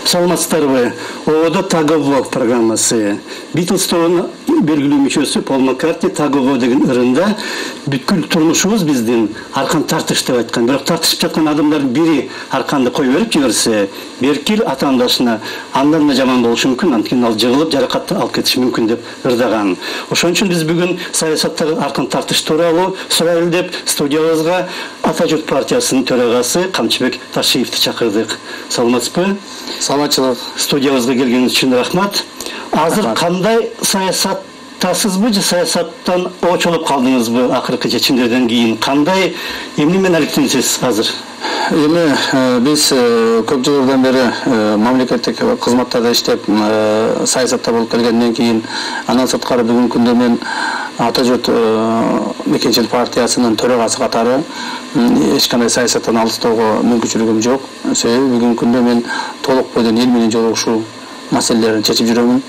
Саламатсыздарбы? Ода Тагово программасы. Битлстон белгилүү мүчөсү Пол Маккартни Тагово деген ырында бүткүл турмушубуз биздин аркан тартыш деп айткан. Бирок тартышып жаткан адамдардын бири арканды кой берип жиберсе, беркил атаандашына андан да жаман болушу мүмкүн, анткени ал жыгылып жаракат алып кетиши мүмкүн деп ырдаган. Ошон үчүн биз бүгүн саясаттагы аркан тартыш тууралуу сурайлы деп студиябызга Ата журт партиясынын төрагасы Камчыбек Ташиевди чакырдык. Саламатсызбы? Саламатчылык. Студиябызга келгениңиз үчүн рахмат. Азыр кандай саясаттасызбы же саясаттан очолуп калдыңызбы акыркы чечимдерден кийин? Кандай эмне менен алектенесиз азыр? Эми биз көп жылдардан бери мамлекеттик кызматтарда иштеп, саясатта болуп келгенден кийин андан сырткары бүгүнкү күндө мен Ата журт Мекенчил партиясынын төрагасы катары эч кандай саясаттан алыстоого мүмкүнчүлүгүм жок. Себеби бүгүнкү күндө мен толук бойдон эл менен жолугушуу маселелерин чечип жүрөмүн.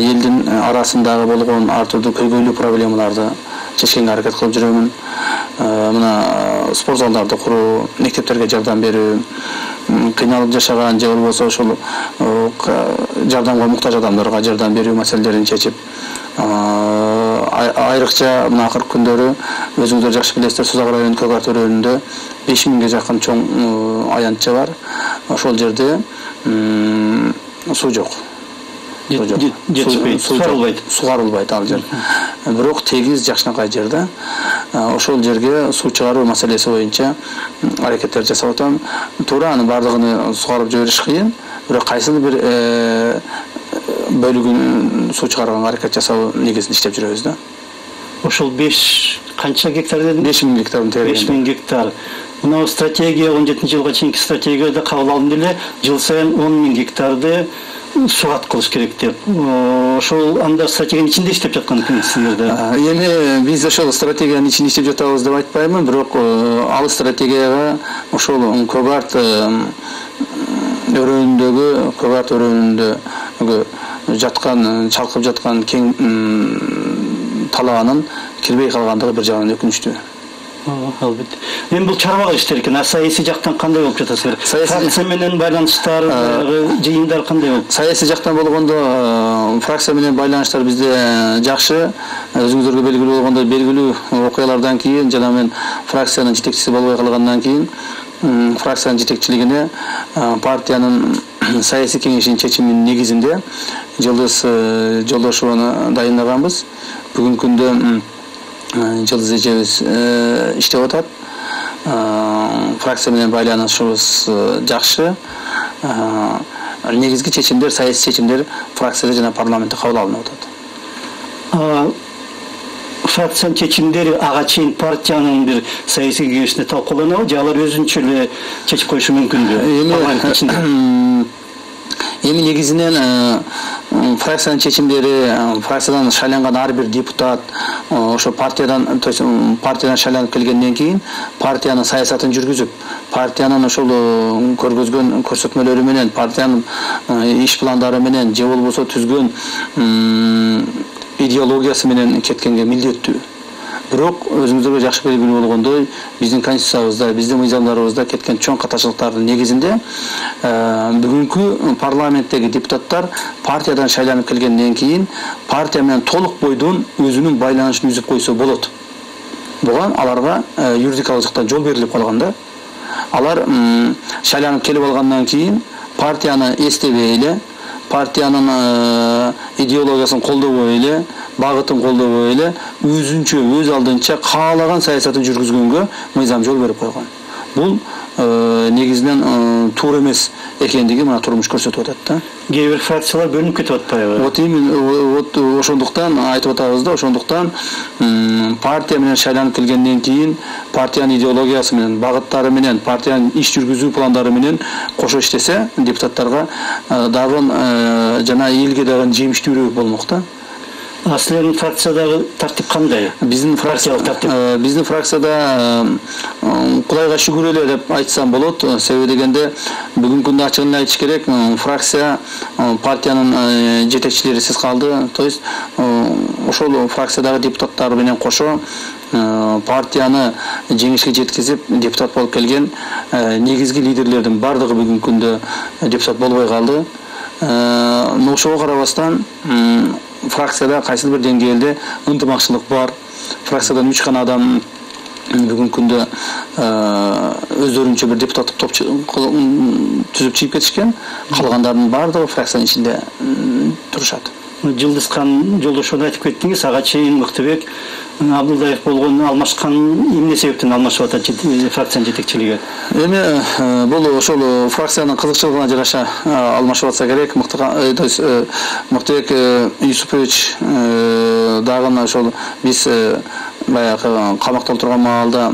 Элдин арасындагы болгон ар түрдүү көйгөйлүү проблемаларды чечкенге аракет кылып жүрөмүн. Мына спорт залдарды куруу, мектептерге жардам берүү, кыйналып жашаган же болбосо ошол жардамга муктаж адамдарга жардам берүү маселелерин чечип, айрыкча мына акыркы күндөрү өзүңүздөр жакшы билесиздер, Сузак районунун Көкарт өрөөнүндө 5000ге жакын чоң аянтча бар. Ошол жерде суу жок. Сугарылбайт ал жер. Бирок тегиз жакшынакай жерде. Ошол жерге суу чыгаруу маселеси боюнча аракеттер жасап атам. Туура анын бардыгын сугарып жибериш кыйын, бирок кайсыл бир бөлүгүн суу чыгарганга аракет жасоо негизинде иштеп жүрөбүз да. Ошол 5 канча гектар дедиң? 5000 гектардын тегерегинде. 5000 гектар. Мына стратегия 17-жылга чейинки стратегияда кабыл алынды эле, жыл сайын 10.000 гектарды сугат кылыш керек деп. Ошол анда стратегиянын ичинде иштеп жаткан экенсиңерде. Эми биз ошол стратегиянын ичинде иштеп жатабыз деп айтпаймын, бирок ал стратегияга ошол Көкарт өрөөнүндө жаткан, чалкып жаткан кең талаанын кирбей калгандыгы бир жагынан өкүнүчтүү. Албетте. Эми бул чарбак иштер экен. Саясий жактан кандай болуп жатасыздар? Фракция менен байланыштар, жыйындар кандай болуп? Саясий жактан болгондо фракция менен байланыштар бизде жакшы. Өзүңүздөргө белгилүү болгондой белгилүү окуялардан кийин жана мен фракциянын жетекчиси болбой калгандан кийин фракциянын жетекчилигине партиянын саясий кеңешинин чечиминин негизинде Жылдыз Жолдошованы дайындаганбыз. Бүгүнкү күндө Жылдыз эжебиз иштеп атат. Фракция менен байланышыбыз жакшы. Негизги чечимдер, саясий чечимдер фракцияда жана парламентте кабыл алынып атат. Фракциянын чечимдери ага чейин партиянын бир саясий кеңешинде талкууланабы же алар өзүнчө эле чечип коюшу мүмкүнбү? Эми негизинен фракциянын чечимдери, фракциядан шайланган ар бир депутат ошо партиядан шайланып келгенден кийин партиянын саясатын жүргүзүп, партиянын ошол көргөзгөн көрсөтмөлөрү менен, партиянын иш пландары менен же болбосо түзгөн идеологиясы менен кеткенге милдеттүү. Бирок өзүңүздөргө жакшы белгилүү болгондой, биздин конституциябызда, биздин мыйзамдарыбызда кеткен чоң катачылыктардын негизинде бүгүнкү парламенттеги депутаттар партиядан шайланып келгенден кийин партия менен толук бойдон өзүнүн байланышын үзүп койсо болот. Буга аларга юридикалык жактан жол берилип калган да. Алар шайланып келип алгандан кийин партияны эстебей эле, партиянын идеологиясын колдобой эле, багытын колдобой эле, өзүнчө, өз алдынча каалаган саясатын жүргүзгөнгө мыйзам жол берип койгон. Бул негизинен туура эмес экендиги мына турмуш көрсөтүп атат да. Кээ бир фракциялар бөлүнүп кетип атпайбы? Вот именно ошондуктан айтып атабыз да, ошондуктан партия менен шайланып келгенден кийин партиянын идеологиясы менен, багыттары менен, партиянын иш жүргүзүү пландары менен кошо иштесе, депутаттарга дагы жана элге дагы жемиштүүрөөк болмок да. Силердин фракциядагы тартип кандай? Биздин фракцияда Кудайга шүгүр эле деп айтсам болот. Себеби дегенде бүгүнкү күндө ачыгын айтыш керек, фракция партиянын жетекчилерисиз калды. То есть ошол фракциядагы депутаттар менен кошо партияны жеңишке жеткизип депутат болуп келген негизги лидерлердин бардыгы бүгүнкү күндө депутат болбой калды. Ошого карабастан фракцияда кайсыл бир деңгээлде ынтымакчылык бар. Фракциядан 3 гана адам бүгүнкү күндө өздөрүнчө бир депутаттык топ түзүп чыгып кетишкен. Калгандардын бардыгы фракциянын ичинде турушат. Жылдызхан жолдошуна айтып кеттиңиз, ага чейин Мыктыбек Абдулдаев болгон алмашкан эмне себептен алмашып атат фракциянын жетекчилиги? Эми бул ошол фракциянын кызыкчылыгына жараша алмашып атса керек. Мыктыбек Юсупович дагы ошол биз баягы камакта отурган маалда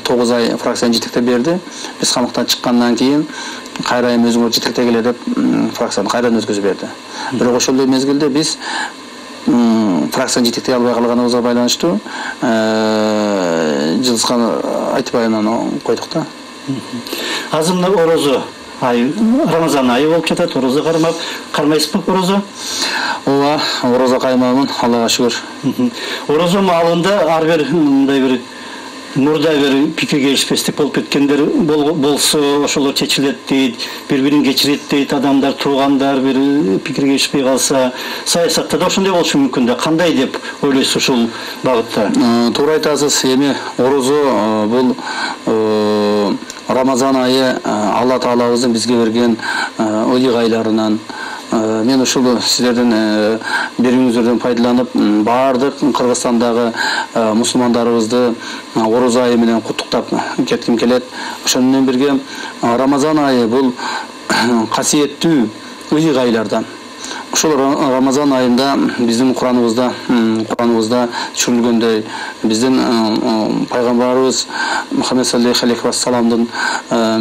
9 ай фракцияны жетектеп берди. Биз камактан чыккандан кийин кайра эми өзүңөр жетектегиле деп фракцияны кайрадан өткөзүп берди. Бирок ошол мезгилде биз фракцияны жетектей албай калганыбызга байланыштуу Жылдызхан айтпайынан койдук да. Азыр мына орозо ай, Рамазан айы болуп жатат, орозо кармайсызбы орозо? Ооба, орозо каймаймын, Аллага шүгүр. Орозо маалында ар бир мындай бир мурда бир пикир келишпестик болуп кеткендер болсо ошолор чечилет дейт, бири-бирин кечирет дейт, адамдар туугандар бир пикир келишпей калса, саясатта да ошондой болушу мүмкүн да. Кандай деп ойлойсуз ушул багытта? Туура айтасыз. Эми орозо бул Рамазан айы Алла Таалабыздын бизге берген ыйык айларынан. Мен ушул сиздердин берүүңүздөрдөн пайдаланып, бардык Кыргызстандагы мусулмандарыбызды орозо айы менен куттуктап кетким келет. Ошону менен бирге Рамазан айы бул касиеттүү ыйык айлардан. Ошол Рамазан айында биздин Кураныбызда түшүрүлгөндөй, биздин пайгамбарыбыз Мухаммед саллаллаху алейхи ва салламдын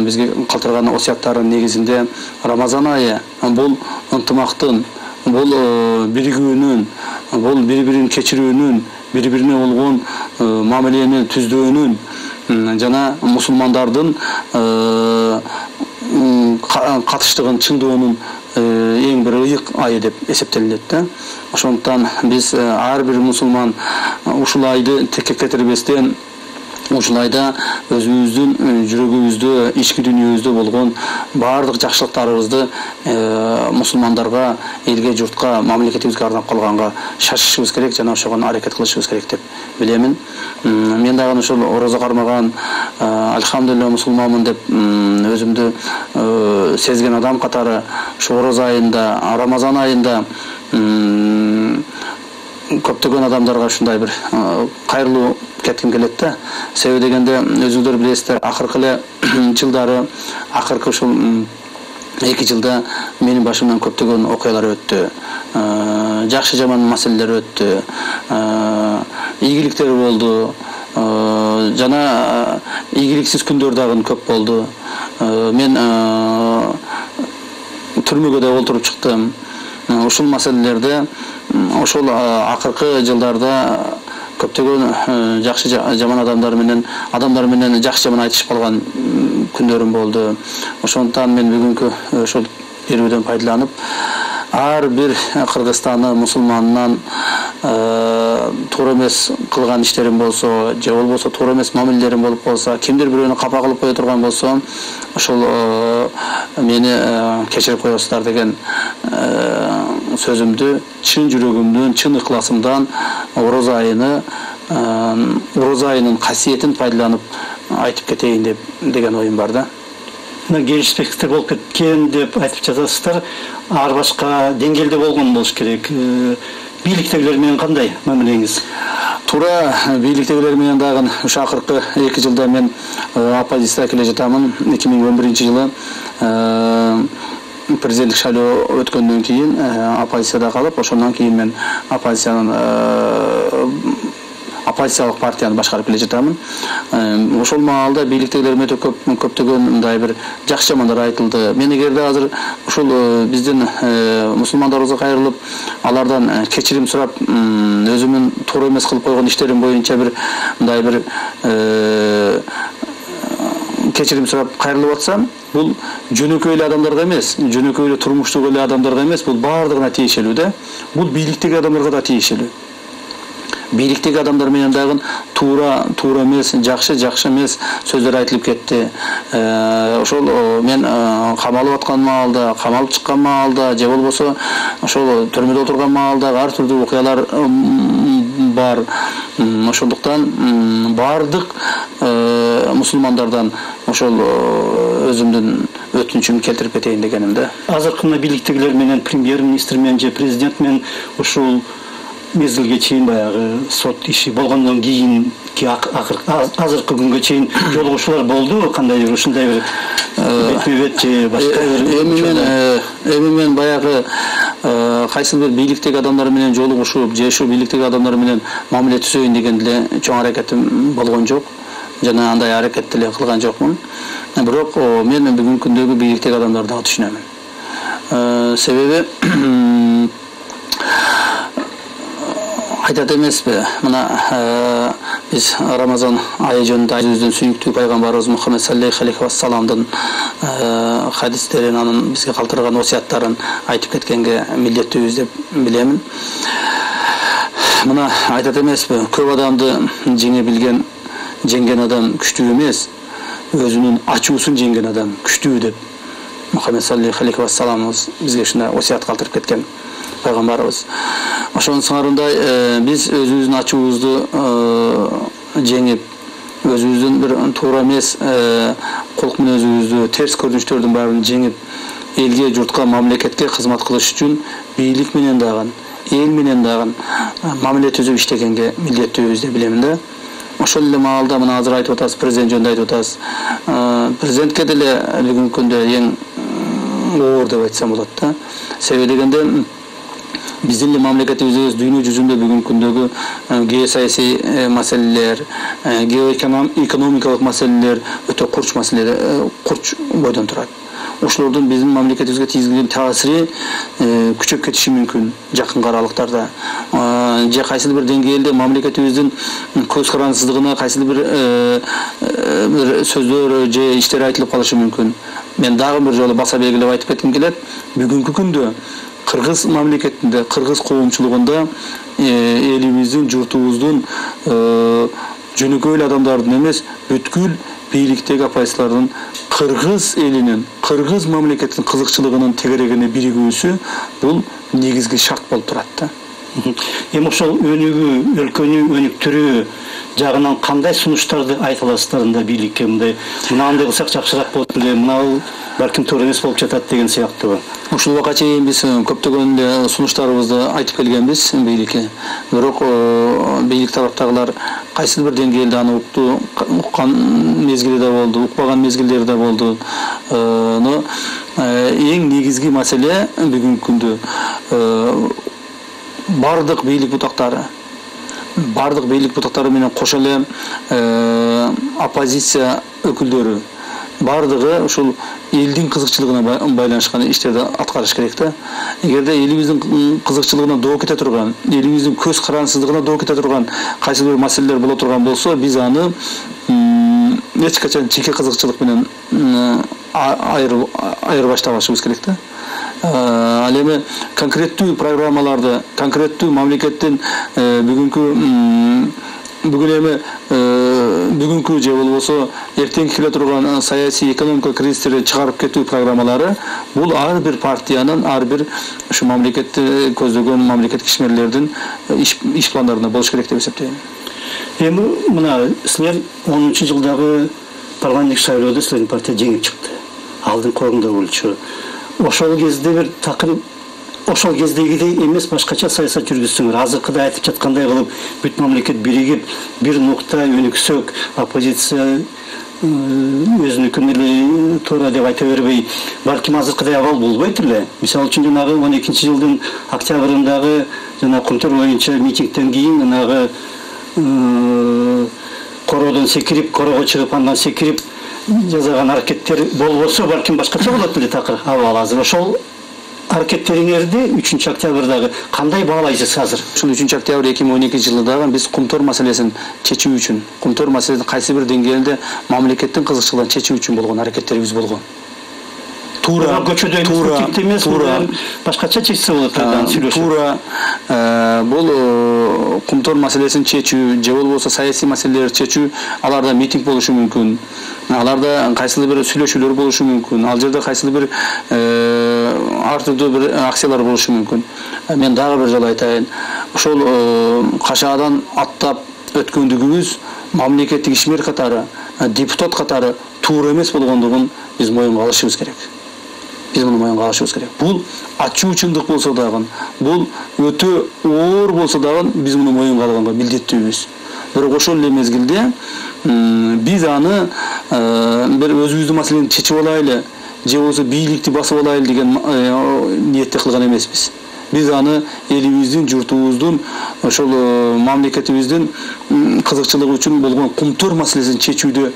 бизге калтырган осуяттарынын негизинде Рамазан айы бул ынтымактын, бул биригүүнүн, бул бири-бирин кечирүүнүн, бири-бирине болгон мамилени түздөөнүн жана мусулмандардын катыштыгын чыңдоонун эң бир ыйык айы деп эсептелинет да. Ошондуктан биз ар бир мусулман ушул айды текке кетирбестен, ушул айда өзүбүздүн жүрөгүбүздө, ички дүйнөбүздө болгон бардык жакшылыктарыбызды мусулмандарга, элге, журтка, мамлекетибизге арнап калганга шашышыбыз керек жана ошого аракет кылышыбыз керек деп билемин. Мен дагы ошол орозо кармаган, альхамдулилля мусулманмын деп өзүмдү сезген адам катары ушу орозо айында, Рамазан айында көптөгөн адамдарга ушундай бир кайрылуу кетким келет да. Себеби дегенде өзүңөр билесиздер, акыркы эле жылдары, акыркы ушул 2 жылда менин башымдан көптөгөн окуялар өттү. Жакшы жаман маселелер өттү. Ийгиликтер болду. Жана ийгиликсиз күндөр дагы көп болду. Мен түрмөгө да олтуруп чыктым. Ушул маселелерде, ошол акыркы жылдарда көптөгөн жакшы жаман адамдар менен жакшы жаман айтышып калган күндөрүм болду. Ошондуктан мен бүгүнкү ошол берүүдөн пайдаланып, ар бир Кыргызстандын мусулманынан туура эмес кылган иштерим болсо, же болбосо туура эмес мамилелерим болуп калса, кимдир бирөөнү капа кылып кое турган болсо, ошол мени кечирип коесуздар деген сөзүмдү чын жүрөгүмдөн, чын ыкласымдан орозо айынын касиетин пайдаланып айтып кетейин деген оюм бар да. Келишпестик болуп кеткен деп айтып жатасыздар. Ар башка деңгээлде болгон болуш керек. Бийликтегилер менен кандай мамилеңиз? Туура, бийликтегилер менен дагы ушу акыркы 2 жылда мен оппозицияга келе жатамын. 2011-жылы президенттик шайлоо өткөндөн кийин оппозицияда калып, ошондон кийин мен оппозициялык партияны башкарып келе жатамын. Ошол маалда бийликтегилер менен көптөгөн мындай бир жакшы жамандар айтылды. Мен эгерде азыр ушул биздин мусулмандарыбызга кайрылып, алардан кечирим сурап, өзүмдүн туура эмес кылып койгон иштерим боюнча бир мындай бир кечирим сурап кайрылып атсам, бул жөнөкөй эле адамдарга эмес, жөнөкөй эле турмуштук эле адамдарга эмес, бул бардыгына тиешелүү да. Бул бийликтеги адамдарга да тиешелүү. бийликтеги адамдар менен дагы туура эмес, жакшы эмес сөздөр айтылып кетти. Ошол мен камалып аткан маалда, камалып чыккан маалда, же болбосо ошол төрмөдө отурган маалда ар түрдүү окуялар бар. Ошондуктан бардык мусулмандардан ошол өзүмдүн өтүнүчүмдү келтирип кетейин дегеним да. Азыркы мына бийликтегилер менен премьер-министр менен же президент менен ушул мезгилге чейин баягы сот иши болгондон кийин азыркы күнгө чейин жолугушуулар болду, кандай бир ушундай бир бетме-бет же башка бир эми мен баягы кайсыл бир бийликтеги адамдар менен жолугушуп же ушул бийликтеги адамдар менен мамиле түзөйүн деген деле чоң аракетим болгон жок. Жана андай аракет деле кылган жокмун. Бирок мен бүгүнкү күндөгү бийликтеги адамдарды дагы түшүнөмүн. Себеби айтат эмеспи, мына биз Рамазан айы жөнүндө өзүбүздүн сүйүктүү пайгамбарыбыз Мухаммед саллаллаху алейхи вассаламдын хадистерин, анын бизге калтырган осуяттарын айтып кеткенге милдеттүүбүз деп билемин. Мына айтат эмеспи, көп адамды жеңген адам күчтүү эмес, өзүнүн ачуусун жеңген адам күчтүү деп Мухаммед саллаллаху алейхи вассаламыбыз бизге ушундай осуят калтырып кеткен пайгамбарыбыз. Ошонун сыңарындай биз өзүбүздүн ачуубузду жеңип, өзүбүздүн бир туура эмес кулк мүнөзүбүздү, терс көрүнүштөрдүн баарын жеңип, элге, журтка, мамлекетке кызмат кылыш үчүн бийлик менен дагы, эл менен дагы мамиле түзүп иштегенге милдеттүүбүз деп билемин да. Ошол эле маалда мына азыр айтып атасыз, президент жөнүндө айтып атасыз. Президентке деле бүгүнкү күндө эң оор деп айтсам болот да. Себеби дегенде биздин эле мамлекетибиз дүйнө жүзүндө бүгүнкү күндөгү геосаясий маселелер, геоэкономикалык маселелер өтө курч бойдон турат. Ошолордун биздин мамлекетибизге тийгизген таасири күчөп кетиши мүмкүн жакынкы аралыктарда. Же кайсыл бир деңгээлде мамлекетибиздин көз карансыздыгына кайсыл бир сөздөр же иштер айтылып калышы мүмкүн. Мен дагы бир жолу баса белгилеп айтып кетким келет. Бүгүнкү күндө Кыргыз мамлекетинде, кыргыз коомчулугунда элибиздин, журтубуздун жөнөкөй адамдардын эмес, бүткүл бийликтеги апайсылардын кыргыз элинин, кыргыз мамлекетинин кызыкчылыгынын тегерегине биригүүсү бул негизги шарт болуп турат да. Эми ошол өнүгүү, өлкөнүн өнүктүрүү жагынан кандай сунуштарды айта аласыздар да бийликке, мындай мынандай кылсак жакшыраак болот эле, мына балким туура эмес болуп жатат деген сыяктуу. Ушул убакка чейин биз көптөгөн сунуштарыбызды айтып келгенбиз бийликке. Бирок бийлик тараптагылар кайсыл бир деңгээлде аны уккан мезгили да болду, укпаган мезгилдери да болду. Но эң негизги маселе бүгүнкү күндө бардык бийлик бутактары менен кошо эле оппозиция өкүлдөрү бардыгы ушул элдин кызыкчылыгына байланышкан иштерди аткарыш керек да. Эгерде элибиздин кызыкчылыгына доо кете турган, элибиздин көз карансыздыгына доо кете турган кайсы бир маселелер боло турган болсо, биз аны эч качан жеке кызыкчылык менен айырбаштабашыбыз керек да. Ал эми конкреттүү программаларды, конкреттүү мамлекеттин бүгүнкү же болбосо эртеңки келе турган саясий экономика кризистерди чыгарып кетүү программалары бул ар бир партиянын, ар бир ушу мамлекетти көздөгөн мамлекет кишмерлердин иш пландарында болуш керек деп эсептейм. Эми мына силер 10-жылдагы парламенттик шайлоодо силердин партия жеңип чыкты. Алдыңкы орунда болчу. Ошол кезде бир такыр ошол кездегидей эмес башкача саясат жүргүзсөңөр. Азыркыда айтып жаткандай кылып бүт мамлекет биригип, бир нукта өнүксөк, оппозиция өзүнүкүн эле туура деп айта бербей, балким азыркыдай абал болбойт эле. Мисалы үчүн жанагы 12-жылдын октябрындагы жана Кумтөр боюнча митингден кийин жанагы короодон секирип, корого чыгып, андан секирип жасаган аракеттер болбосо, балким башкача болот эле такыр абал азыр. Ошол аракеттериңерди 3-октябрдагы кандай баалайсыз азыр? Ушул 3-октябрь 2012-жылдагы биз Кумтөр маселесин чечүү үчүн, Кумтөр маселесин кайсы бир деңгээлде мамлекеттин кызыкчылыгын чечүү үчүн болгон аракеттерибиз болгон. туура башкача чечсе болот сүйлөшүп. Туура бул кумтор маселесин чечүү же болбосо саясий маселелерди чечүү, аларда митинг болушу мүмкүн. Аларда кайсыл бир сүйлөшүүлөр болушу мүмкүн. Ал жерде кайсыл бир ар түрдүү бир акциялар болушу мүмкүн. Мен дагы бир жолу айтайын. Ошол кашаадан аттап өткөндүгүбүз мамлекеттик ишмер катары, депутат катары туура эмес болгондугун биз моюнга алышыбыз керек. Биз муну моюнга алышыбыз керек. Бул ачуу чындык болсо дагы, бул өтө оор болсо дагы биз муну моюнга алганга милдеттүүбүз. Бирок ошол эле мезгилде биз аны бир өзүбүздүн маселени чечип алайлы, же болбосо бийликти басып алайлы деген ниетте кылган эмеспиз. Биз аны элибиздин, журтубуздун, ошол мамлекетибиздин кызыкчылыгы үчүн болгон кумтор маселесин чечүүдө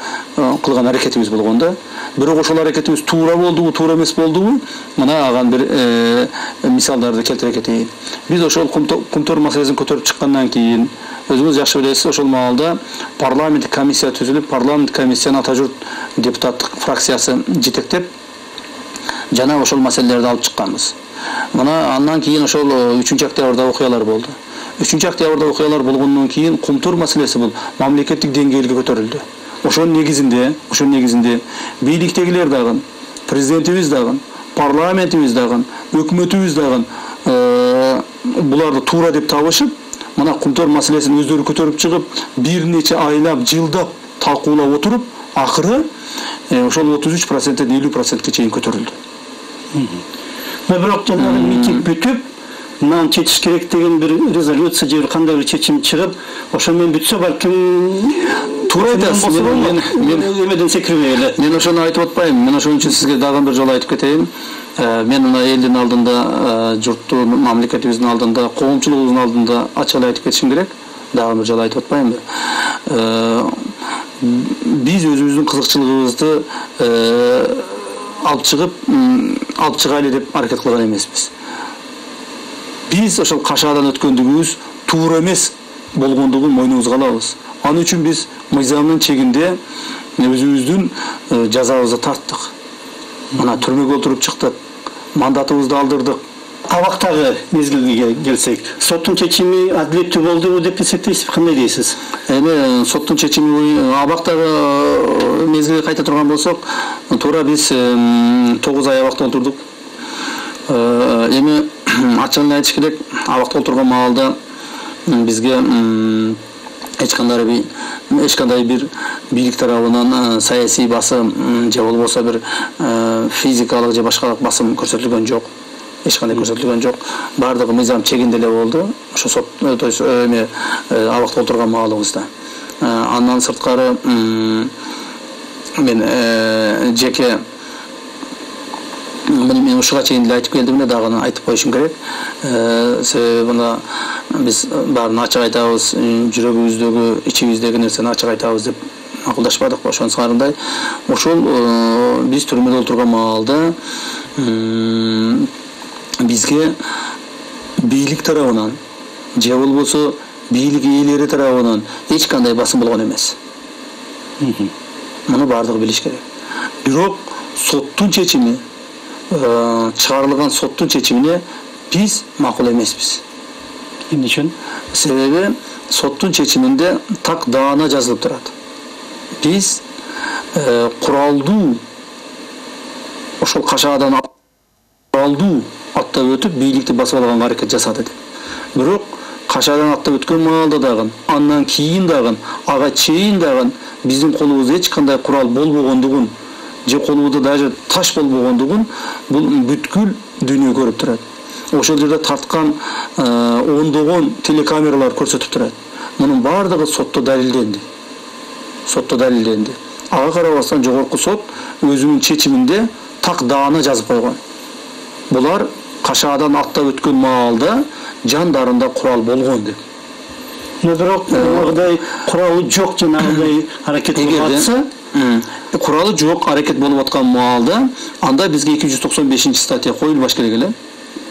кылган аракетибиз болгон да. Бирок ошол аракетибиз туура болдубу, туура эмес болдубу? Мына аган бир мисалдарды келтире кетейин. Биз ошол кумтор маселесин көтөрүп чыккандан кийин, өзүңүз жакшы билесиз, ошол маалда парламенттик комиссия түзүлүп, парламенттик комиссияны ата журт депутаттык фракциясы жетектеп, жана ошол маселелерди алып чыкканбыз. Мына андан кийин ошол 3-октябрда окуялар болду. 3-октябрда окуялар болгондон кийин кумтор маселеси бул мамлекеттик деңгээлге көтөрүлдү. Ошонун негизинде бийликтегилер дагы, президентибиз дагы, парламентибиз дагы, өкмөтүбүз дагы буларды туура деп табышып, мына кумтор маселесин өздөрү көтөрүп чыгып, бир нече айлап, жылдап талкуулап отуруп, акыры ошол 33%-ден 50%ке чейин көтөрүлдү. Бирок жанагы митинг бүтүп, мынаны чечиш керек деген бир резолюция же кандай бир чечим чыгып, ошо менен бүтсө балким туура айтасыз. Мен эмеден секирбей эле. Мен ошону айтып атпайм. Мен ошон үчүн сизге дагы бир жолу айтып кетейин. Мен мына элдин алдында, журттун, мамлекетибиздин алдында, коомчулугубуздун алдында ачык эле айтып кетишим керек. Дагы бир жолу айтып атпаймынбы? Биз өзүбүздүн кызыкчылыгыбызды алып чыгайлы деп аракет кылган эмеспиз. Биз ошол кашаадан өткөндүгүбүз туура эмес болгондугун мойнубузга алабыз. Ал үчүн биз мыйзамдын чегинде өзүбүздүн жазабызды тарттык. Мына түрмөгө отуруп чыктык, мандатыбызды алдырдык. Абактагы мезгилге келсек, соттун чечими адилеттүү болдубу деп эсептейсиз, кандай дейсиз? Эми соттун чечими абактагы мезгилге кайта турган болсок, туура биз 9 ай абакта отурдук. Эми ачыгын айтыш керек, абакта отурган маалда бизге эч кандай бир бийлик тарабынан саясий басым же болбосо бир физикалык же башка басым көрсөтүлгөн жок. Эч кандай көрсөтүлгөн жок. Бардыгы мыйзам чегинде эле болду. Ошо сот эми абакта отурган маалыбызда. Андан сырткары мен жеке мен ушуга чейин эле айтып келдим эле, дагы айтып коюшум керек. Себеби мына биз баарын ачык айтабыз, жүрөгүбүздөгү, ичибиздеги нерсени ачык айтабыз деп макулдашпадыкпы? Ошонусуңарындай ошол биз түрмөдө отурган маалда бизге бийлик тарабынан же болбосо бийлик ээлери тарабынан эч кандай басым болгон эмес. Муну баардыгы билиш керек. Бирок соттун чечими, чыгарылган соттун чечимине биз макул эмеспиз. Эмне үчүн? Себеби соттун чечиминде так даана жазылып турат. Биз куралдуу ошол кашаадан куралдуу аттап өтүп бийликти басып алганга аракет жасады деп. Бирок кашаадан аттап өткөн маалда дагы, андан кийин дагы, ага чейин дагы биздин колубузда эч кандай курал болбогондугун, же колубузда даже таш болбогондугун бул бүткүл дүйнө көрүп турат. Ошол жерде тарткан ондогон телекамералар көрсөтүп турат. Мунун баардыгы сотто далилденди. Ага карабастан жогорку сот өзүнүн чечиминде так даана жазып койгон. Булар кашаадан аттап өткөн маалда жандарында курал болгон деп. Бирок андай куралы жок, жанагындай аракет кылып атса, куралы жок аракет болуп аткан маалда анда бизге 295-статья коюлбаш керек эле.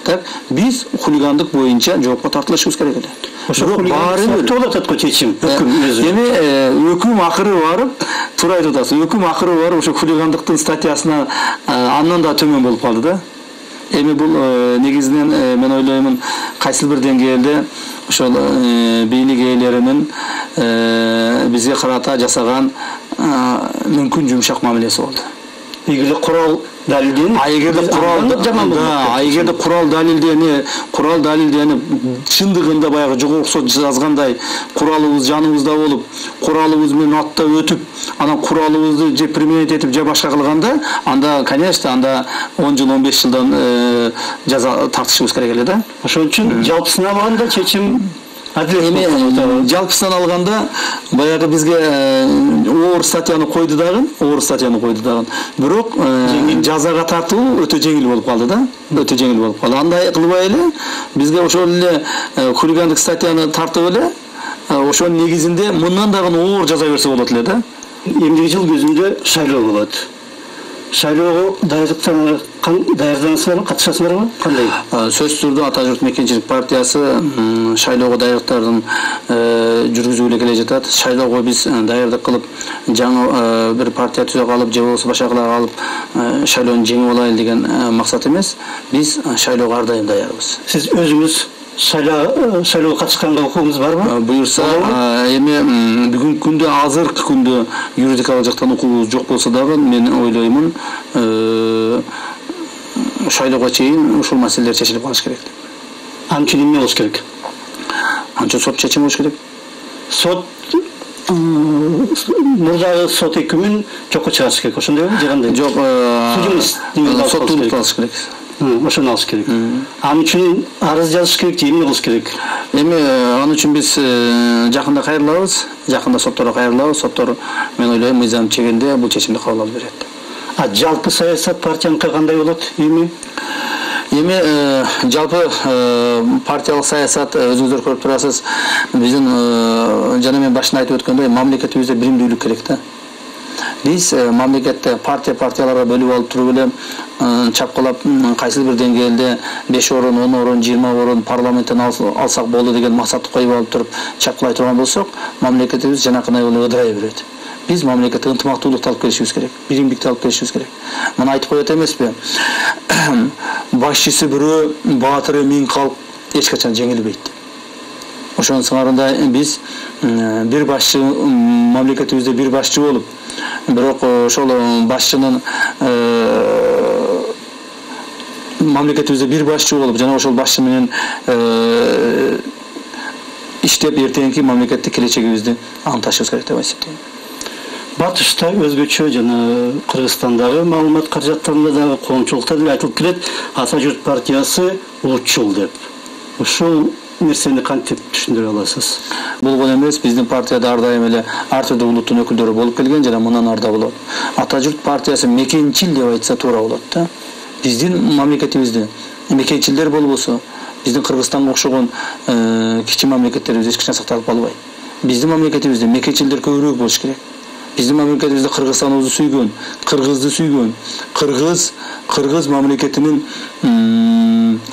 Так, биз хулигандык боюнча жоопко тартылышыбыз керек эле. Ошо баары болот атко чечим. Эми өкүм акыры барып туура айтып атасыз. Өкүм акыры бар ошо хулигандыктын статьясына андан да төмөн болуп калды да. Эми бул негизинен мен ойлоймун кайсыл бир деңгээлде ошол бийлик ээлеринин бизге карата жасаган мүмкүн жумшак мамилеси болду. Эгерде курал далилденip, эгерде курал далилденип чындыгында баягы жогорку сот жазгандай куралыбыз жаныбызда болуп, куралыбыз менен аттап өтүп, анан куралыбызды же применять этип же башка кылганда, анда, конечно, анда 10 жыл, 15 жылдан жаза тартышыбыз керек эле да. Ошон үчүн жалпысына алганда чечим Эми жалпысынан алганда баягы бизге оор статьяны койду дагы. Бирок жазага тартуу өтө жеңил болуп калды да. Өтө жеңил болуп калды. Андай кылбай эле бизге ошол эле хулигандык статьяны тартып эле ошонун негизинде мындан дагы оор жаза берсе болот эле да. Эмдиги жыл көзүндө шайлоо болот. Шайлоого даярданасыздарбы, катышасыздарбы? Кандай? Сөзсүз түрдө Ата журт мекенчилик партиясы шайлоого даярдыктарын жүргүзүп келе жатат. Шайлоого биз даярдык кылып, жаңы бир партия түзөп алып, же болбосо башка кылып алып, шайлоону жеңип алайлы деген максат эмес. Биз шайлоого ар дайым даярбыз. Сиз өзүңүз шайлоого катышканга укугуңуз барбы? Буюрса, эми бүгүнкү күндө, азыркы күндө юридикалык жактан укугубуз жок болсо дагы, мен ойлоймун, шайлоого чейин ушул маселелер чечилип калыш керек. Ал үчүн эмне болуш керек? Ал үчүн сот чечими болуш керек. Сот мурдагы сот өкүмүн жокко чыгарыш керек, ошондойбу? Же кандай? Жок, сотту алыш керек. Ошону алыш керек. Ал үчүн арыз жазыш керек, же эмне кылыш керек? Эми ал үчүн биз жакында кайрылабыз, жакында сотторго кайрылабыз. Соттор, мен ойлойм, мыйзам чегинде бул чечимди кабыл алып берет. Жалпы саясат партияныкы кандай болот эми? Эми жалпы партиялык саясат өзүңүздөр көрүп турасыз. Биздин жана мен башында айтып өткөндөй, мамлекетибизде биримдүүлүк керек да. Биз мамлекетте партияларга бөлүп алып туруп эле чапкылап кайсыл бир деңгээлде 5 орун, 10 орун, 20 орун парламенттен алсак болду деген максатты коюп алып туруп чапкылай турган болсок, мамлекетибиз жанакындай болуп ыдырай берет. Биз мамлекетте ынтымактуулукту алып келишибиз керек, биримдикти алып келишибиз керек. Мына айтып коет эмеспи? Башчысы бирөө, баатыры миң калк эч качан жеңилбейт. Ошонун сыңарында биз бир башчы, мамлекетибизде бир башчы болуп, бирок ошол башчынын мамлекетибизде бир башчы болуп, жана ошол башчы менен иштеп эртеңки мамлекеттик келечегибизди анташыбыз керек деп эсептейм. Батышта өзгөчө жана Кыргызстандагы маалымат каражаттарында дагы коомчулукта деле айтылып келет, Ата журт партиясы улутчул деп. Ушул нерсени кантип түшүндүрө аласыз? Болгон эмес, биздин партияда ар дайым эле ар түрдүү улуттун өкүлдөрү болуп келген жана мындан ар да болот. Ата журт партиясы мекенчил деп айтса туура болот да. Биздин мамлекетибизде мекенчилдер болбосо, биздин Кыргызстанга окшогон кичи мамлекеттерибиз эч качан сакталып калбайт. Биздин мамлекетибизде мекенчилдер көбүрөөк болуш керек. Биздин мамлекетибизде Кыргызстаныбызды сүйгөн, Кыргызды сүйгөн, Кыргыз мамлекетинин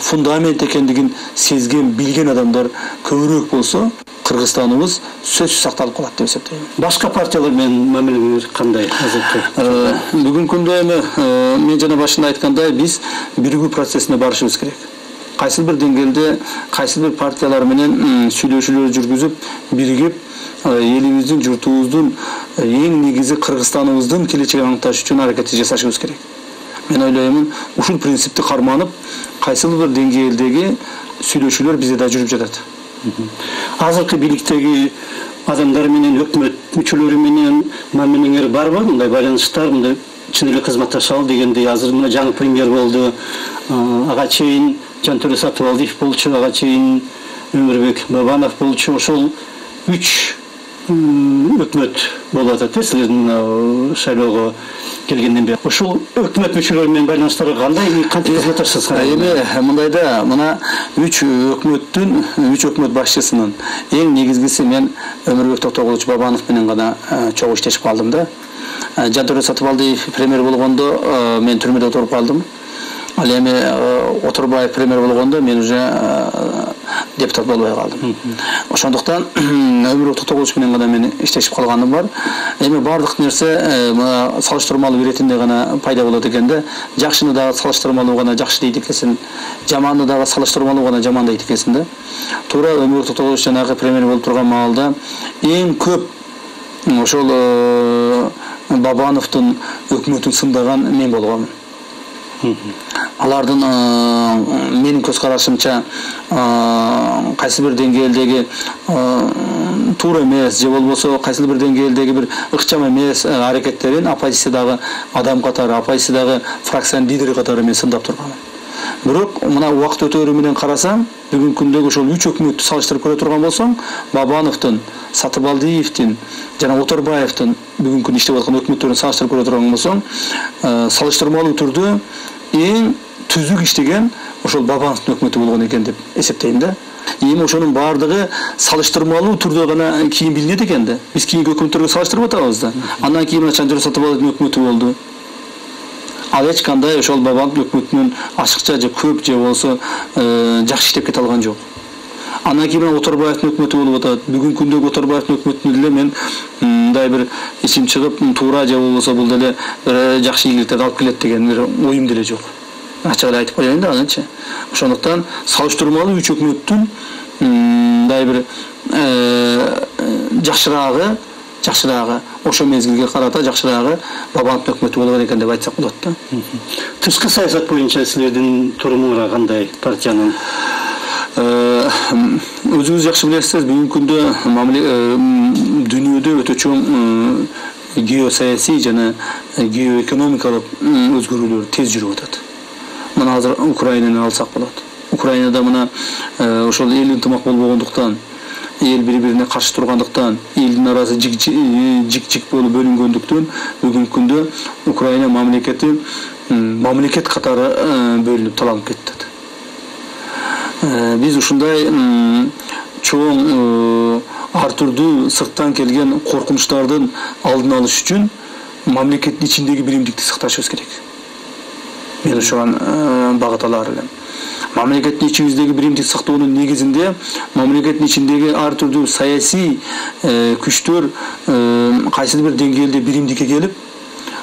фундамент экендигин сезген, билген адамдар көбүрөөк болсо, Кыргызстаныбыз сөзсүз сакталып калат деп эсептейм. Башка партиялар менен мамилеңиз кандай азыркы? Бүгүнкү күндө эми мен жана башында айткандай, биз биригүү процессине барышыбыз керек. Кайсыл бир деңгээлде, кайсыл бир партиялар менен сүйлөшүүлөр жүргүзүп, биригип, элибиздин, журтубуздун эң негизи Кыргызстаныбыздын келечегин аңташ үчүн аракет жасашыбыз керек. Мен ойлоймун, ушул принципти карманып, кайсыл бир деңгээлдеги сүйлөшүүлөр бизде да жүрүп жатат. Азыркы бийликтеги адамдар менен, өкмөт мүчөлөрү менен мамилеңер барбы? Мындай байланыштар, мындай чын эле кызматташалы дегендей, азыр мына жаңы премьер болду. Ага чейин Жантөре Сатыбалдиев болчу, ага чейин Өмүрбек Бабанов болчу. Ошол 3 өкмөт болуп атат, силердин шайлоого келгенден бери. Ошол өкмөт мүчөлөрү менен байланыштары кандай, кантип кызматташасыздар? Эми мындайда, мына 3 өкмөт башчысынын эң негизгиси мен Өмүрбек Токтогулович Бабанов менен гана чогуу иштешип калдым да. Жантөре Сатыбалдиев премьер болгондо мен түрмөдө отуруп калдым. Ал эми Отурбаев премьер болгондо мен уже депутат болбой калдым. Ошондуктан өмүр токтогулуш менен гана мен иштешип калганым бар. Эми бардык нерсе салыштырмалуу иретинде гана пайда болот экен да. Жакшыны дагы салыштырмалуу гана жакшы дейт экенсиң, жаманды дагы салыштырмалуу гана жаман дейт экенсиң да. Туура өмүр токтогулуш жанагы премьер болуп турган маалда эң көп ошол Бабановдун өкмөтүн сындаган мен болгонмун. Алардын менин көз карашымча кайсы бир деңгээлдеги туура эмес же болбосо кайсы бир деңгээлдеги бир ыкчам эмес аракеттерин оппозициядагы адам катары, оппозициядагы фракциянын лидери катары мен сындап турганмын. Бирок мына убакыт өтөөрү менен карасам, бүгүнкү күндөгү ошол 3 өкмөттү салыштырып көрө турган болсоң, Бабановдун, Сатыбалдиевдин жана Оторбаевдин бүгүнкү күндө иштеп аткан өкмөттөрүн салыштырып көрө турган болсоң, салыштырмалуу түрдө эң түзүк иштеген ошол Бабановдун өкмөтү болгон экен деп эсептейм да. Эми ошонун баардыгы салыштырмалуу түрдө гана кийин билинет экен да. Биз кийинки өкмөттөргө салыштырып атабыз да. Андан кийин Чандыр Сатыбалдиевдин өкмөтү болду. Ал эч кандай ошол Бабановдун өкмөтүнүн ачыкча же көп же болсо жакшы иштеп кете алган жок. Андан кийин Оторбаевдин өкмөтү болуп атат. Бүгүнкү күндөгү Оторбаевдин өкмөтүнү деле мен мындай бир ичим чыгып, туура же болбосо бул деле жакшы ийгиликтерди алып келет деген бир оюм деле жок. Ачык эле айтып коеюн да анычы. Ошондуктан салыштырмалуу 3 өкмөттүн мындай бир жакшыраагы ошо мезгилге карата жакшыраагы Бабановдун өкмөтү болгон экен деп айтсак болот да. Тышкы саясат боюнча силердин турумуңар кандай партиянын? Өзүңүз жакшы билесиз, бүгүнкү күндө дүйнөдө өтө чоң геосаясий жана геоэкономикалык өзгөрүүлөр тез жүрүп атат. Мына азыр Украинаны алсак болот. Украинада мына ошол эл ынтымак болбогондуктан, эл бири-бирине каршы тургандыктан, элдин арасы жик болуп бөлүнгөндүктөн бүгүнкү күндө Украина мамлекет катары бөлүнүп таланып кетти. Биз ушундай чоң ар түрдүү сырттан келген коркунучтардын алдын алыш үчүн мамлекеттин ичиндеги биримдикти сакташыбыз керек. Мен ошон багыт алар элем. Мамлекеттин ичибиздеги биримдик сактоонун негизинде мамлекеттин ичиндеги ар түрдүү саясий күчтөр кайсыл бир деңгээлде биримдикке келип,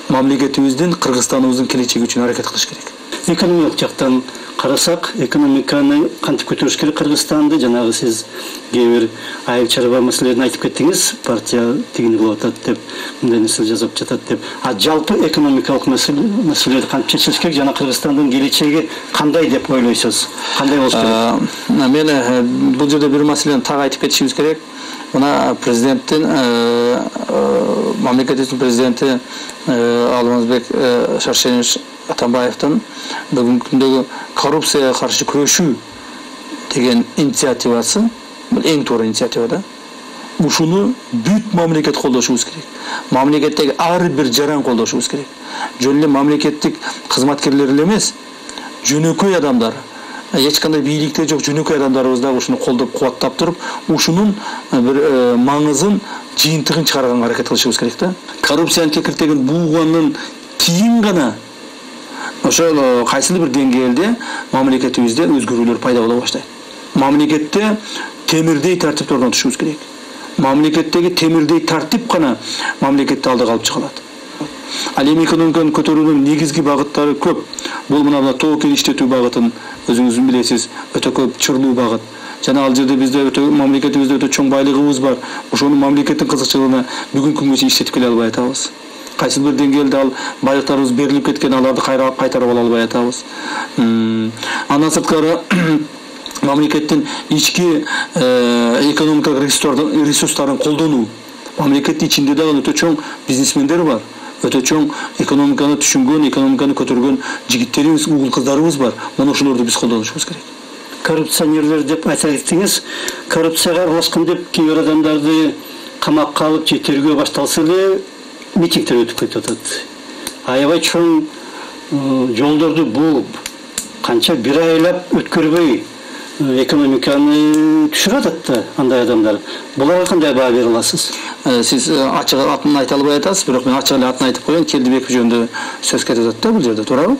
мамлекетибиздин, Кыргызстаныбыздын келечеги үчүн аракет кылыш керек. Экономикалык жактан карасак, экономиканы кантип көтөрүш керек Кыргызстанды? Жанагы сиз кээ бир айыл чарба маселелерин айтып кеттиңиз, партия тигини кылып атат деп, мындай нерсе жазып жатат деп. Жалпы экономикалык маселелерди кантип чечиш керек жана Кыргызстандын келечеги кандай деп ойлойсуз? Кандай болуш керек? Мен бул жерде бир маселени так айтып кетишибиз керек. Мына президенттин мамлекетибиздин президенти Алмазбек Шаршенович Атамбаевдин бүгүнкү күндөгү коррупцияга каршы күрөшүү деген инициативасы бул эң туура инициатива да. Ушуну бүт мамлекет колдошубуз керек. Мамлекеттеги ар бир жаран колдошубуз керек. Жөн эле мамлекеттик кызматкерлер эле эмес, жөнөкөй адамдар, эч кандай бийликте жок жөнөкөй адамдарыбыз да ушуну колдоп кубаттап туруп, ушунун бир маңызын, жыйынтыгын чыгарганга аракет кылышыбыз керек да. Коррупциянын кекиртегин буугандан кийин гана ошол кайсыл бир деңгээлде мамлекетибизде өзгөрүүлөр пайда боло баштайт. Мамлекетте темирдей тартипти орнотушубуз керек. Мамлекеттеги темирдей тартип гана мамлекетти алдыга алып чыга алат. Ал эми экономиканын көтөрүүнүн негизги багыттары көп. Бул мына тоо-кен иштетүү багытын өзүңүз билесиз, өтө көп чырлуу багыт. Жана ал жерде бизде өтө мамлекетибизде өтө чоң байлыгыбыз бар. Ошону мамлекеттин кызыкчылыгына бүгүнкү күнгө иштетип келе албай атабыз. Кайсы бир деңгээлде ал байлыктарыбыз берилип кеткен, аларды кайтарып ала албай атабыз. Андан сырткары мамлекеттин ички экономикалык ресурстарын колдонуу. Мамлекеттин ичинде дагы өтө чоң бизнесмендер бар. Өтө чоң экономиканы түшүнгөн, экономиканы көтөргөн жигиттерибиз, угул кыздарыбыз бар. Мына ошолорду биз колдонушубуз керек. Коррупционерлер деп айта кеттиңиз. Коррупцияга аралашкан деп кээ бир адамдарды камакка алып же тергөө башталса эле митингдер өтүп кетип атат. Аябай чоң жолдорду бууп, канча бир айлап өткөрбөй экономиканы түшүрүп атат да андай адамдар. Буларга кандай баа бере аласыз? Сиз ачык атын айта албай атасыз, бирок мен ачык эле атын айтып коеюн. Келдибеков жөнүндө сөз кетип атат да бул жерде, туурабы?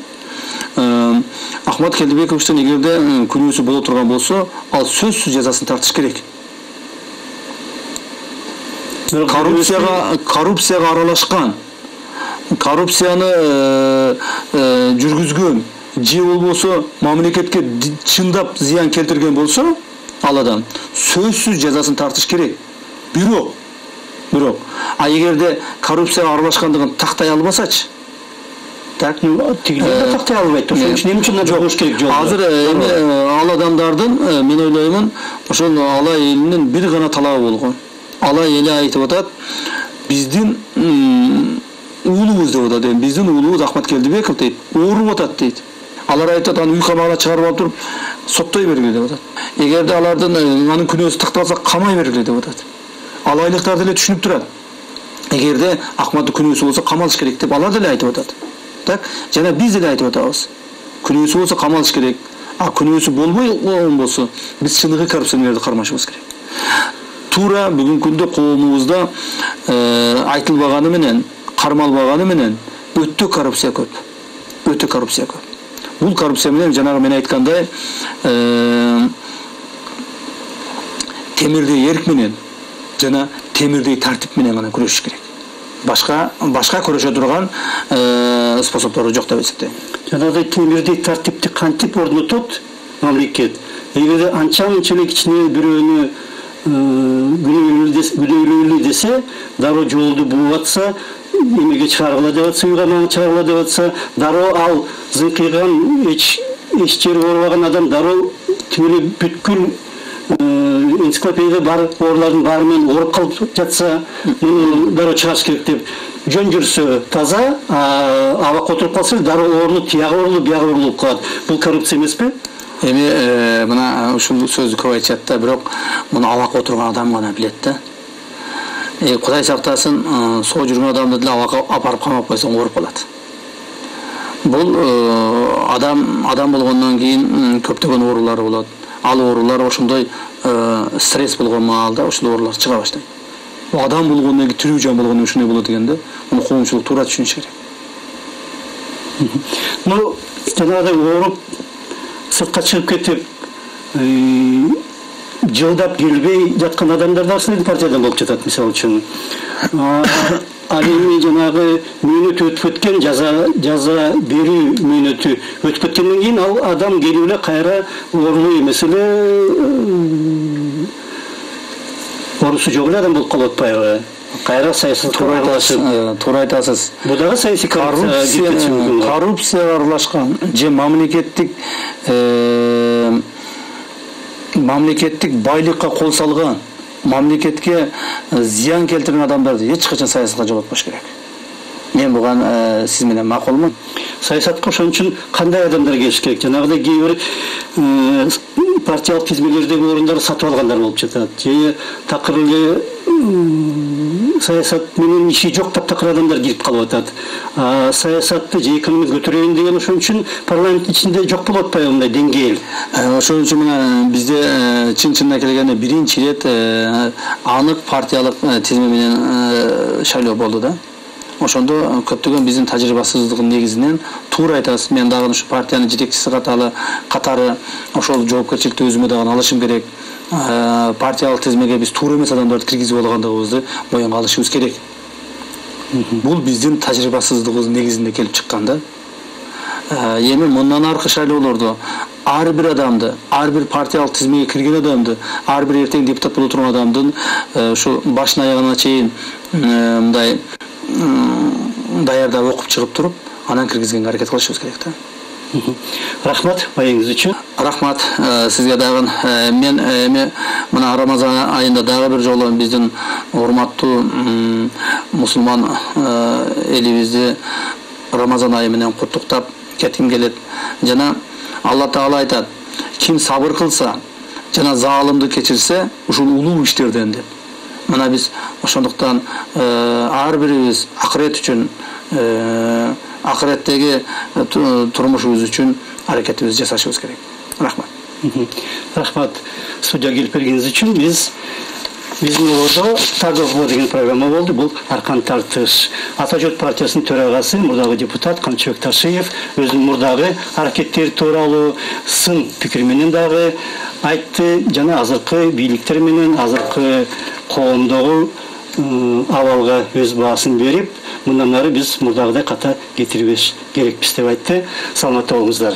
Ахмат Келдибековичтен эгерде күнөөсү боло турган болсо, ал сөзсүз жазасын тартыш керек. Коррупцияга аралашкан, коррупцияны жүргүзгөн, же болбосо мамлекетке чындап зыян келтирген болсо, ал адам сөзсүз жазасын тартыш керек. Бирок, а эгерде коррупцияга аралашкандыгын тактай албасачы, так, тигилер тактай албайт. Ошон үчүн эмне үчүн жогуш керек жол? Азыр ал адамдардын, мен ойлоймун, ошол ала элинин бир гана талабы болгон. Ала эли айтып атат, биздин уулубуз деп атат, биздин уулубуз Ахмат Келдибеков дейт, ооруп атат дейт. Алар айтат, аны үй камагына чыгарып алып туруп, соттой бергиле деп атат. Эгерде алардын анын күнөөсү такталса, камай бергиле деп атат. Ал айлыктар деле түшүнүп турат. Эгерде Ахматтын күнөөсү болсо камалыш керек деп алар деле айтып атат. Так, жана биз деле айтып атабыз. Күнөөсү болсо камалыш керек. А күнөөсү болбой болсо, биз чыныгы коррупционерди кармашыбыз керек. Туура бүгүнкү күндө коомубузда айтылбаганы менен, кармалбаганы менен өтө коррупция көп. Бул коррупция менен жанагы мен айткандай темирдей эрк менен жана темирдей тартип менен гана күрөшүш керек. Башка күрөшө турган способдору жок деп эсептейм. Жанагы темирдей тартипти кантип орнотот мамлекет? Эгерде анча-мынчалык кичине бирөөнү күнөөлүү десе, дароо жолду бууп атса, эмеге чыгаргыла деп атса, үйгө мага чыгаргыла деп атса, дароо ал зыңкыйган эч жери оорубаган адам дароо тимири бүткүл энциклопедия бар оорулардын баары менен ооруп калып жатса, муну дароо чыгарыш керек деп жөн жүрсө таза, абакка отуруп калса дароо оорулуп, тиягы оорулуп, биягы оорулуп калат. Бул коррупция эмеспи? Эми мына ушул сөздү көп айтышат да, бирок муну абакка отурган адам гана билет да. Кудай сактасын, соо жүргөн адамды деле абакка апарып камап койсоң ооруп калат. Бул адам болгондон кийин көптөгөн оорулар болот. Ал оорулар ошондой стресс болгон маалда ошол оорулар чыга баштайт. Адам болгондон кийин тирүү жан болгондон ушундай болот экен да. Муну коомчулук туура түшүнүш керек. Ну, жанагыдай ооруп сыртка чыгып кетип, жылдап келбей жаткан адамдар да силердин партиядан болуп жатат, мисалы үчүн. Ал эми жанагы мөөнөт өтүп кеткен, жаза берүү мөөнөтү өтүп кеткенден кийин ал адам келип эле кайра оорулуу эмес эле оорусу жок эле адам болуп калып атпайбы? Кайра саясатка аралашып. Туура айтасыз. Бул дагы саясий коррупцияга аралашкан же мамлекеттик байлыкка кол салган, мамлекетке зыян келтирген адамдарды эч качан саясатка жоготпош керек. Мен буга сиз менен макулмун. Саясатка ошон үчүн кандай адамдар келиш керек? Жанагыдай кээ бир партиялык тизмелердеги орундарды сатып алгандар болуп жатат. Же такыр эле саясат менен иши жок таптакыр адамдар кирип калып атат. Саясатты же экономик көтөрөйүн деген ошон үчүн парламенттин ичинде жок болуп атпайбы мындай деңгээл? Ошон үчүн мына бизде чын-чынына келгенде биринчи ирет анык партиялык тизме менен шайлоо болду да. Ошондо көптөгөн биздин тажрыйбасыздыгын негизинен туура айтасыз. Мен дагы ушу партиянын жетекчиси катары ошол жоопкерчиликти өзүмө дагы алышым керек. Партиялык тизмеге биз туура эмес адамдарды киргизип алгандыгыбызды моюнга алышыбыз керек. Бул биздин тажрыйбасыздыгыбыздын негизинде келип чыккан да. Эми мындан аркы шайлоолордо ар бир адамды, ар бир партиялык тизмеге кирген адамды, ар бир эртең депутат боло турган адамдын ушу башына аягына чейин мындай даярдап окуп чыгып туруп, анан киргизгенге аракет кылышыбыз керек да. Рахмат байыңыз үчүн. Рахмат сизге дагы. Мен эми мына Рамазан айында дагы бир жолу биздин урматтуу мусулман элибизди Рамазан айы менен куттуктап кетким келет. Жана Алла Таала айтат: ким сабыр кылса, жана заалымды кечирсе, ушул улуу иштерден деп. Мына биз ошондуктан ар бирибиз акырет үчүн, акыреттеги турмушубуз үчүн аракетибизди жасашыбыз керек. Рахмат. Рахмат. Судья келип бергениңиз үчүн биз Биздин ордо Тагово деген программа болду. Бул аркан тартыш. Ата журт партиясынын төрагасы, мурдагы депутат Канчыбек Ташиев өзүнүн мурдагы аракеттери тууралуу сын пикир менен дагы айтты. Жана азыркы бийликтер менен, азыркы коомдогу абалга өз баасын берип, мындан ары биз мурдагыдай ката кетирбеш керекпиз деп айтты. Саламатта болуңуздар.